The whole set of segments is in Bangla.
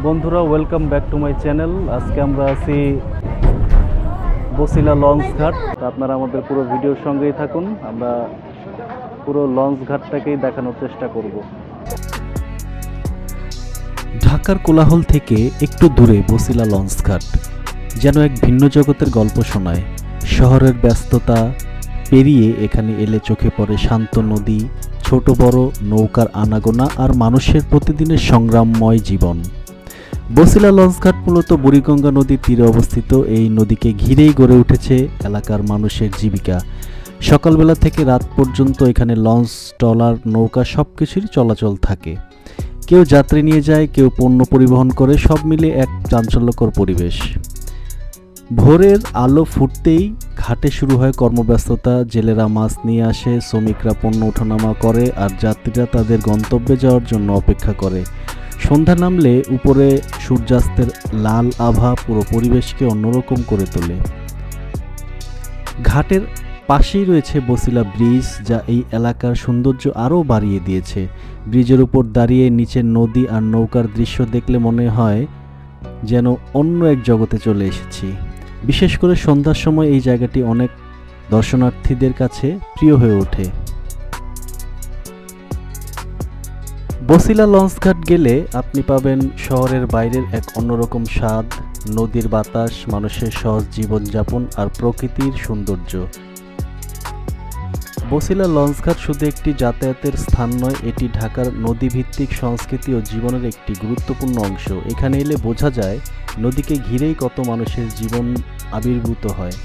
বন্ধুরা, welcome back to my channel. আজকে আমরা আছি বসিলা লঞ্চ ঘাট। আপনারা আমাদের পুরো ভিডিওর সঙ্গেই থাকুন। আমরা পুরো লঞ্চ ঘাটটাকেই দেখানোর চেষ্টা করব। ঢাকার কোলাহল থেকে একটু দূরে বসিলা লঞ্চ ঘাট যেন এক ভিন্ন জগতের গল্প শোনায়। শহরের ব্যস্ততা পেরিয়ে এখানে এলে চোখে পড়ে শান্ত নদী, ছোট বড় নৌকার আনাগোনা আর মানুষের প্রতিদিনের সংগ্রামময় জীবন। বসিলা লঞ্চঘাট মূলত বুড়িগঙ্গা নদীর তীরে অবস্থিত। এই নদীকে ঘিরেই গড়ে উঠেছে এলাকার মানুষের জীবিকা। সকালবেলা থেকে রাত পর্যন্ত এখানে লঞ্চ, ট্রলার, নৌকা সবকিছুরই চলাচল থাকে। কেউ যাত্রী নিয়ে যায়, কেউ পণ্য পরিবহন করে, সব মিলে এক চাঞ্চল্যকর পরিবেশ। ভোরের আলো ফুটতেই ঘাটে শুরু হয় কর্মব্যস্ততা। জেলেরা মাছ নিয়ে আসে, শ্রমিকরা পণ্য ওঠানামা করে, আর যাত্রীরা তাদের গন্তব্যে যাওয়ার জন্য অপেক্ষা করে। সন্ধ্যা নামলে উপরে সূর্যাস্তের লাল আভা পুরো পরিবেশকে অন্যরকম করে তোলে। ঘাটের পাশেই রয়েছে বসিলা ব্রিজ, যা এই এলাকার সৌন্দর্য আরও বাড়িয়ে দিয়েছে। ব্রিজের উপর দাঁড়িয়ে নিচের নদী আর নৌকার দৃশ্য দেখলে মনে হয় যেন অন্য এক জগতে চলে এসেছি। বিশেষ করে সন্ধ্যার সময় এই জায়গাটি অনেক দর্শনার্থীদের কাছে প্রিয় হয়ে ওঠে। বসিলা লঞ্চঘাট গেলে আপনি পাবেন শহরের বাইরের এক অন্যরকম স্বাদ, নদীর বাতাস, মানুষের সহজ জীবনযাপন আর প্রকৃতির সৌন্দর্য। বসিলা লঞ্চঘাট শুধু একটি যাতায়াতের স্থান নয়, এটি ঢাকার নদীভিত্তিক সংস্কৃতি ও জীবনের একটি গুরুত্বপূর্ণ অংশ। এখানে এলে বোঝা যায় নদীকে ঘিরেই কত মানুষের জীবন আবির্ভূত হয়।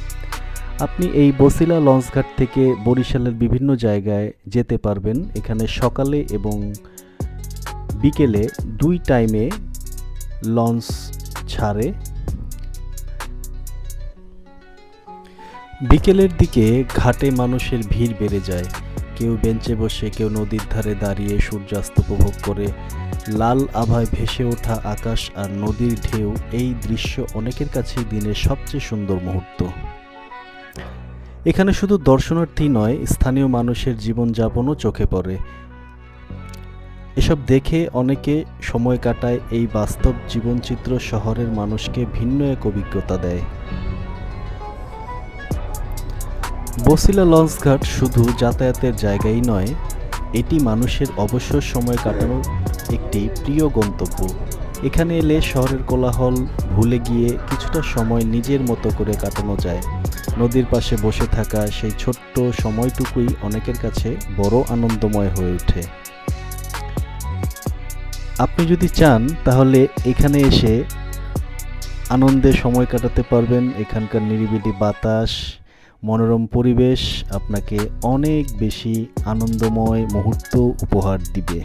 আপনি এই বসিলা লঞ্চঘাট থেকে বরিশালের বিভিন্ন জায়গায় যেতে পারবেন। এখানে সকালে এবং বিকেলে দুই টাইমে লঞ্চ ছাড়ে। বিকেলের দিকে ঘাটে মানুষের ভিড় বেড়ে যায়। কেউ বেঞ্চে বসে, কেউ নদীর ধারে দাঁড়িয়ে সূর্যাস্ত উপভোগ করে। লাল আভায় ভেসে ওঠা আকাশ আর নদীর ঢেউ, এই দৃশ্য অনেকের কাছেই দিনের সবচেয়ে সুন্দর মুহূর্ত। এখানে শুধু দর্শনার্থী নয়, স্থানীয় মানুষের জীবনযাপনও চোখে পড়ে। এসব দেখে অনেকে সময় কাটায়। এই বাস্তব জীবনচিত্র শহরের মানুষকে ভিন্ন এক অভিজ্ঞতা দেয়। বসিলা লঞ্চঘাট শুধু যাতায়াতের জায়গাই নয়, এটি মানুষের অবসর সময় কাটানোর একটি প্রিয় গন্তব্য। এখানে এলে শহরের কোলাহল ভুলে গিয়ে কিছুটা সময় নিজের মতো করে কাটানো যায়। নদীর পাশে বসে থাকা সেই ছোট্ট সময়টুকুই অনেকের কাছে বড় আনন্দময় হয়ে ওঠে। আপনি যদি চান তাহলে এখানে এসে আনন্দে সময় কাটাতে পারবেন। এখানকার নিরিবিলি বাতাস, মনোরম পরিবেশ আপনাকে অনেক বেশি আনন্দময় মুহূর্ত উপহার দিবে।